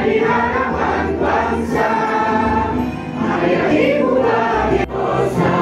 menjadi harapan bangsa. Ayah ibu bagi dosa.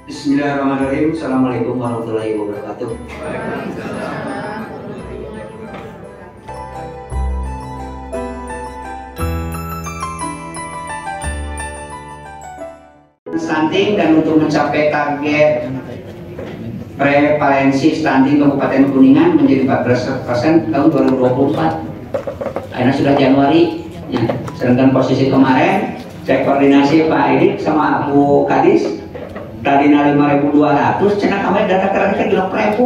Bismillahirrahmanirrahim. Assalamualaikum warahmatullahi wabarakatuh. Stunting dan untuk mencapai target prevalensi stunting Kabupaten Kuningan menjadi 14% tahun 2024. Akhirnya sudah Januari, ya. Sedangkan posisi kemarin saya koordinasi Pak Edik sama Bu Kadis. Tadinya 5.200, cina kami data terakhir 6.000,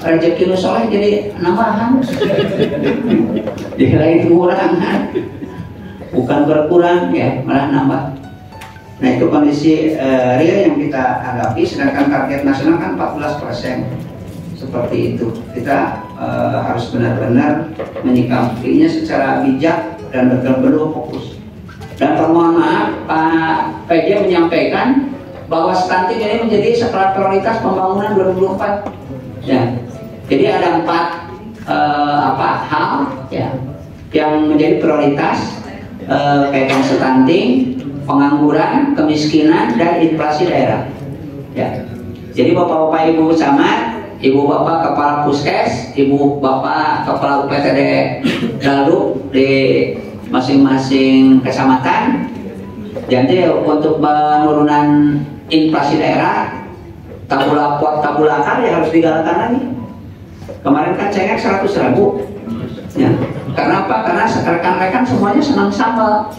rezeki nu soleh jadi nambahan, dikirain pengurangan, bukan berkurang ya, malah nambah. Nah itu kondisi real yang kita hadapi, sedangkan target nasional kan 14%, seperti itu. Kita harus benar-benar menyikapinya secara bijak dan betul-betul fokus. Dan permohon maaf, Pak PJ menyampaikan bahwa stunting ini menjadi skala prioritas pembangunan 2024. Ya, jadi ada 4 hal ya yang menjadi prioritas kaitan stunting, pengangguran, kemiskinan, dan inflasi daerah. Ya, jadi bapak-bapak ibu camat, ibu bapak kepala puskes, ibu bapak kepala UPTD Dalu di masing-masing kecamatan. Jadi untuk penurunan inflasi daerah, tabula akar ya harus digalakan lagi. Kemarin kan cengek 100.000 ya. Karena apa? Karena rekan-rekan semuanya senang sambal.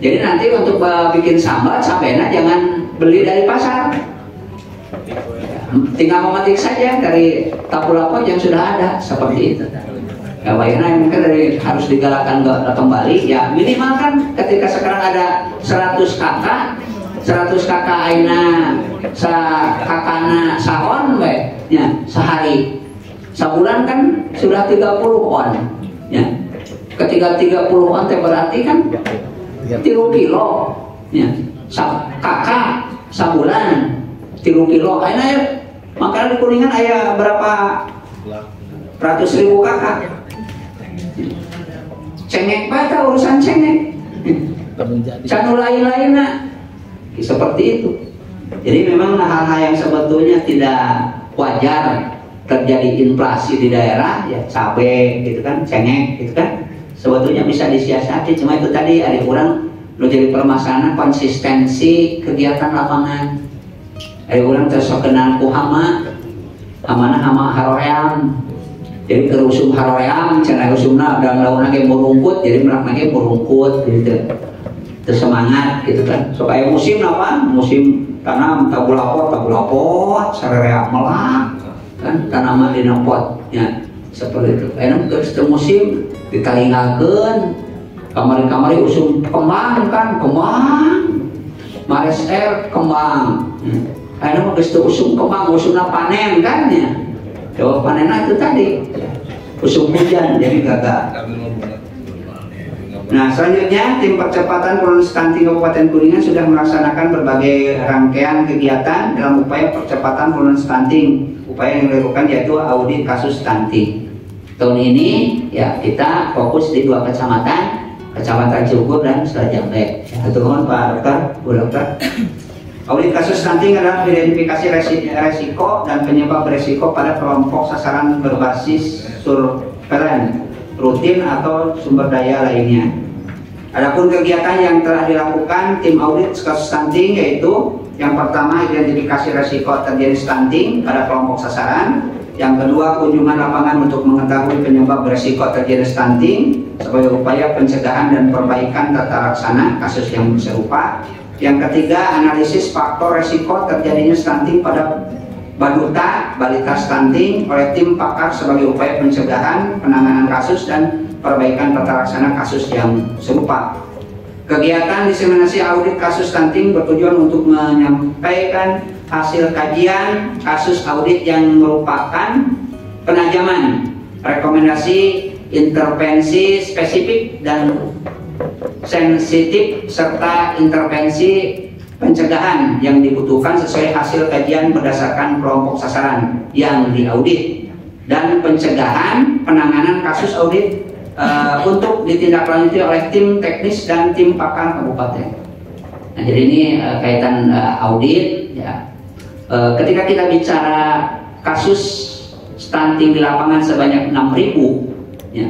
Jadi nanti untuk bikin sambal, cabenya jangan beli dari pasar, tinggal memetik saja dari tabula akar yang sudah ada, seperti itu. Ya, bayarnya mungkin harus digalakkan kembali. Ya minimal kan ketika sekarang ada 100 kakak aina kakana sahon ya sehari, sebulan kan sudah 30 on ya. Ketika 30 on berarti kan 3 kilo ya, kakak sebulan 3 kilo aina ya. Makanya di Kuningan ada berapa ratus ribu kakak. Cengek pada urusan cengek, canu lain-lain seperti itu. Jadi memang hal-hal yang sebetulnya tidak wajar terjadi inflasi di daerah, ya cabai gitu kan, cengek gitu kan, sebetulnya bisa disiasati. Cuma itu tadi ada kurang menjadi permasalahan konsistensi kegiatan lapangan. Ada kurang tersokenaan ku hama haroream. Jadi kerusum haroream, cina rusumna dan laun lagi merungkut, jadi merak lagi merungkut gitu, tersemangat gitu kan. Supaya musim apa? Musim tanam tabulapot, sarerea melak kan, tanaman di pot, ya seperti itu. Enak terus musim ditalingakeun, kamari usum kembang kan, mares kembang. Enak geus teu usum kembang, usumna panen kan ya. Jawab panennya itu tadi musim hujan, jadi gagal. Nah selanjutnya tim percepatan penurunan stunting Kabupaten Kuningan sudah melaksanakan berbagai rangkaian kegiatan dalam upaya percepatan penurunan stunting. Upaya yang dilakukan yaitu audit kasus stunting. Tahun ini ya kita fokus di 2 kecamatan Ciukur dan Selajambe. Mohon Pak Dokter, Bu Dokter. Audit kasus stunting adalah identifikasi resiko dan penyebab resiko pada kelompok sasaran berbasis surveilan rutin atau sumber daya lainnya. Adapun kegiatan yang telah dilakukan tim audit kasus stunting yaitu yang pertama identifikasi resiko terjadi stunting pada kelompok sasaran, yang kedua kunjungan lapangan untuk mengetahui penyebab resiko terjadi stunting sebagai upaya pencegahan dan perbaikan tata laksana kasus yang serupa. Yang ketiga, analisis faktor resiko terjadinya stunting pada balita stunting oleh tim pakar sebagai upaya pencegahan, penanganan kasus, dan perbaikan tata laksana kasus yang serupa. Kegiatan diseminasi audit kasus stunting bertujuan untuk menyampaikan hasil kajian kasus audit yang merupakan penajaman rekomendasi intervensi spesifik dan sensitif serta intervensi pencegahan yang dibutuhkan sesuai hasil kajian berdasarkan kelompok sasaran yang diaudit, dan pencegahan penanganan kasus audit untuk ditindaklanjuti oleh tim teknis dan tim pakar kabupaten. Nah, jadi ini kaitan audit ya. Ketika kita bicara kasus stunting di lapangan sebanyak 6.000 ya,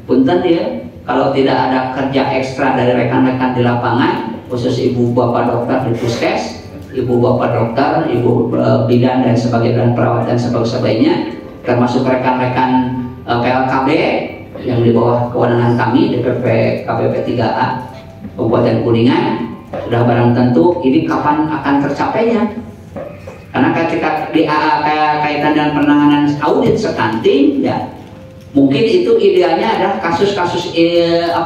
punten ya, kalau tidak ada kerja ekstra dari rekan-rekan di lapangan, khusus ibu bapak dokter di puskes, ibu bapak dokter, ibu bidan dan sebagainya, dan perawat dan sebagainya, termasuk rekan-rekan PLKB yang di bawah kewenangan kami DPP KPP 3A Kabupaten Kuningan, sudah barang tentu ini kapan akan tercapainya. Karena ketika di kaitan dengan penanganan audit stunting ya, mungkin itu idealnya adalah kasus-kasus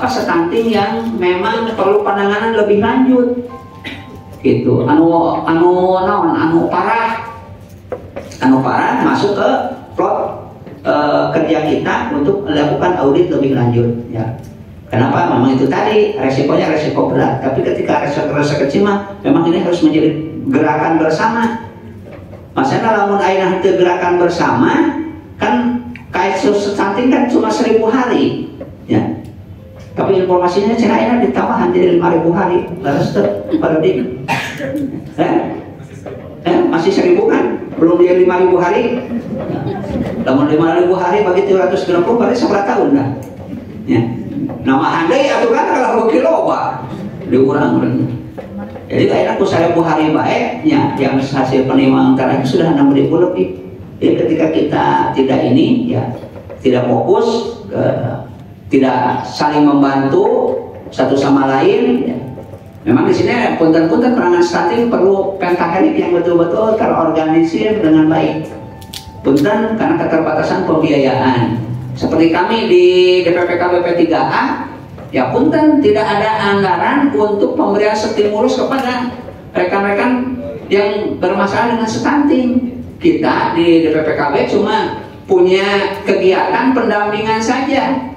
stunting yang memang perlu penanganan lebih lanjut gitu. Anu parah masuk ke plot kerja kita untuk melakukan audit lebih lanjut ya. Kenapa? Memang itu tadi resikonya resiko berat, tapi ketika resiko kecil mah memang ini harus menjadi gerakan bersama. Maksudnya lamun ayeuna teu gerakan bersama kan kasus stunting kan cuma 1.000 hari ya. Tapi informasinya cenah ayeuna ditambahan jadi 5.000 hari. Laras teu pada di masih 1.000 kan? Belum dia 5.000 hari. Lamun 5.000 hari bagi 360 berarti 11 tahun dah. Ya. Nama andai atuh kan kalau kiloba diurang. Jadi kayaknya aku 1.000 hari baiknya yang hasil penerimaan terakhir sudah 6.000 lebih. Jadi ketika kita tidak ini ya, tidak fokus, tidak saling membantu satu sama lain ya. Memang di sini punten-punten penanganan stunting perlu pentahelik yang betul-betul terorganisir dengan baik. Punten karena keterbatasan pembiayaan. Seperti kami di DPP KPP 3A, ya punten tidak ada anggaran untuk pemberian stimulus kepada rekan-rekan yang bermasalah dengan stunting. Kita di DPPKB cuma punya kegiatan pendampingan saja,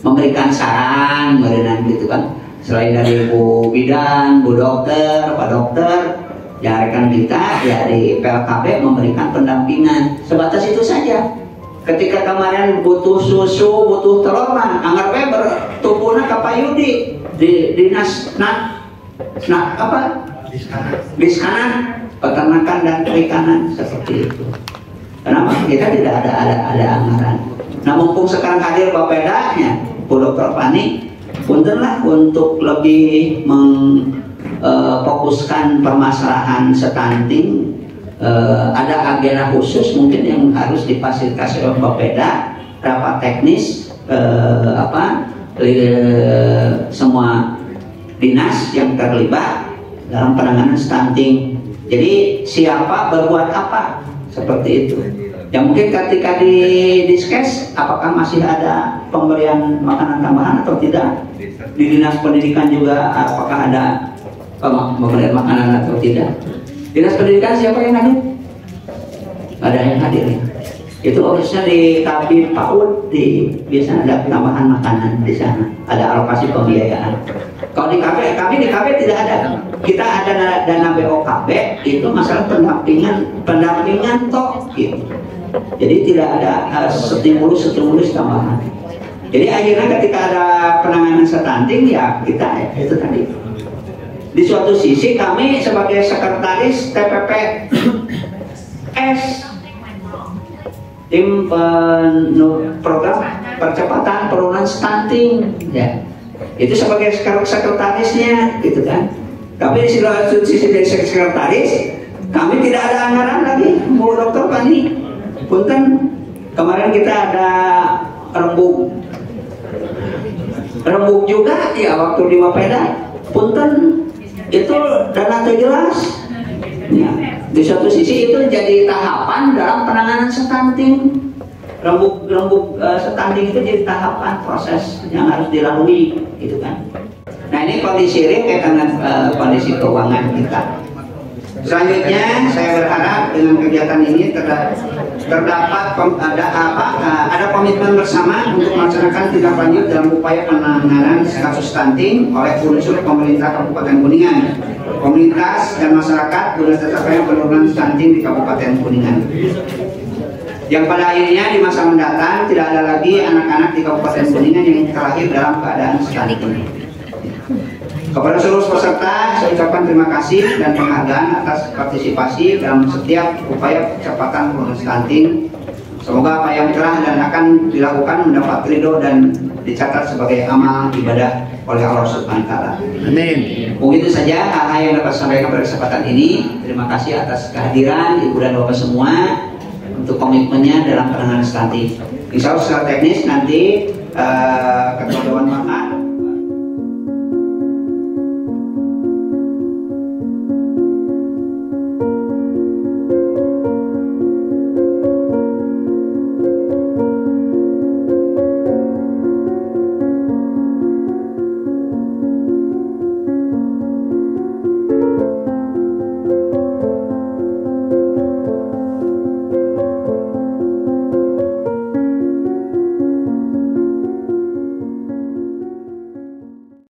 memberikan saran, berenang gitu kan. Selain dari Bu Bidan, Bu Dokter, Pak Dokter, ya rekan kita ya di PLKB memberikan pendampingan. Sebatas itu saja. Ketika kemarin butuh susu, butuh telur mah anggar we bertumpuna ka Payudi di dinas Diskanan peternakan dan perikanan seperti itu. Kenapa? Kita tidak ada anggaran. Nah mumpung sekarang hadir Bapedanya, Bu Dr. Pani, puntenlah untuk lebih mengfokuskan permasalahan stunting. Ada agenda khusus mungkin yang harus difasilitasi oleh Bapeda, rapat teknis semua dinas yang terlibat dalam penanganan stunting. Jadi siapa berbuat apa seperti itu. Yang mungkin ketika di diskes apakah masih ada pemberian makanan tambahan atau tidak? Di dinas pendidikan juga apakah ada pemberian makanan atau tidak? Dinas pendidikan siapa yang hadir? Ada yang hadir ya. Itu harusnya di Kabin PAUD biasanya ada penambahan makanan di sana, ada alokasi pembiayaan. Kalau di kami di KB tidak ada. Kita ada dana BOKB itu masalah pendampingan toh gitu. Jadi tidak ada stimulus tambahan. Jadi akhirnya ketika ada penanganan stunting ya kita itu tadi. Di suatu sisi kami sebagai sekretaris TPPS tim program percepatan penurunan stunting ya, itu sebagai sekretarisnya gitu kan. Tapi di suatu sisi dari sekretaris kami tidak ada anggaran lagi. Bu Dokter Pani, punten kemarin kita ada rembuk juga ya waktu di Mapeda, punten itu dana terjelas ya. Di satu sisi itu jadi tahapan dalam penanganan stunting. Rembuk stunting itu jadi tahapan proses yang harus dilalui gitu kan. Nah ini kondisi real kayak dengan kondisi keuangan kita. Selanjutnya saya berharap dengan kegiatan ini terdapat ada komitmen bersama untuk melaksanakan tindak lanjut dalam upaya penanganan kasus stunting oleh unsur pemerintah Kabupaten Kuningan, komunitas dan masyarakat guna tercapainya penurunan stunting di Kabupaten Kuningan. Yang pada akhirnya di masa mendatang tidak ada lagi anak-anak di Kabupaten Kuningan yang terlahir dalam keadaan stunting. Kepada seluruh peserta, saya ucapkan terima kasih dan penghargaan atas partisipasi dalam setiap upaya percepatan penurunan stunting. Semoga apa yang telah dan akan dilakukan mendapat ridho dan dicatat sebagai amal ibadah oleh Allah Subhanahu wa Ta'ala. Amin. Begitu saja hal-hal yang dapat saya sampaikan pada kesempatan ini. Terima kasih atas kehadiran Ibu dan Bapak semua untuk komitmennya dalam penanganan stunting. Insya Allah secara teknis nanti Ketua Dewan Pakar